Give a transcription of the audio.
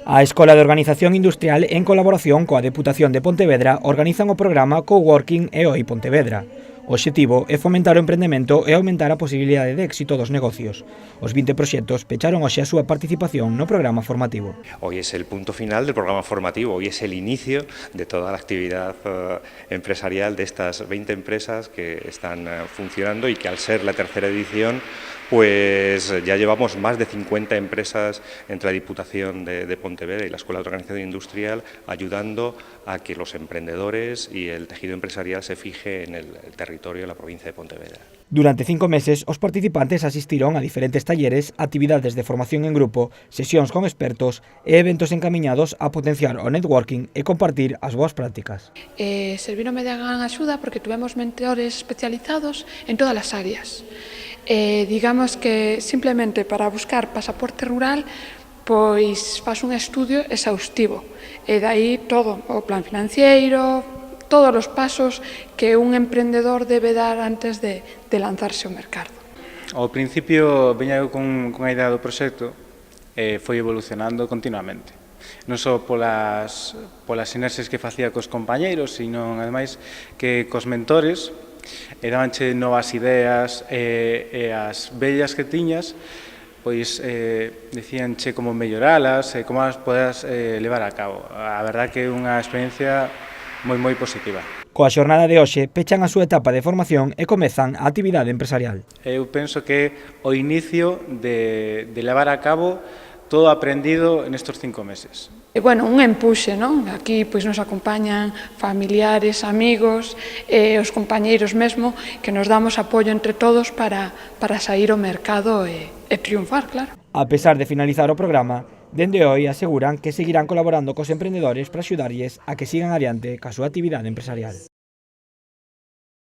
A Escola de Organización Industrial, en colaboración coa Deputación de Pontevedra, organizan o programa Coworking EOI Pontevedra. O obxectivo é fomentar o emprendemento e aumentar a posibilidade de éxito dos negocios. Os 20 proxectos pecharon hoxe a súa participación no programa formativo. Hoy es el punto final del programa formativo, hoy es el inicio de toda la actividad empresarial de estas 20 empresas que están funcionando y que al ser la tercera edición pues ya llevamos más de 50 empresas entre la Diputación de Pontevedra y la Escuela de Organización Industrial ayudando a que los emprendedores y el tejido empresarial se fije en el territorio de la provincia de Pontevedra. Durante 5 meses, os participantes asistiron a diferentes talleres, actividades de formación en grupo, sesións con expertos e eventos encamiñados a potenciar o networking e compartir as boas prácticas. Servíronme de gran axuda porque tuvemos mentores especializados en todas as áreas. Digamos que simplemente para buscar pasaporte rural pois faz un estudio exhaustivo e dai todo, o plan financiero, todos os pasos que un emprendedor debe dar antes de lanzarse ao mercado. Ao principio veña eu con a idea do proxecto e foi evolucionando continuamente. Non só polas sinerxias que facía cos compañeiros, sino ademais que cos mentores e dabanche novas ideas e as vellas que tiñas pois decíanche como melloralas e como as podas levar a cabo. A verdad que é unha experiencia moi positiva. Coa xornada de hoxe pechan a súa etapa de formación e comezan a actividade empresarial. Eu penso que é o inicio de levar a cabo todo aprendido nestes 5 meses. E, bueno, un empuxe, non? Aquí pois nos acompañan familiares, amigos e os compañeiros mesmo que nos damos apoio entre todos para sair ao mercado e triunfar, claro. A pesar de finalizar o programa, dende hoy aseguran que seguirán colaborando cos emprendedores para axudarlles a que sigan adiante ca súa actividade empresarial.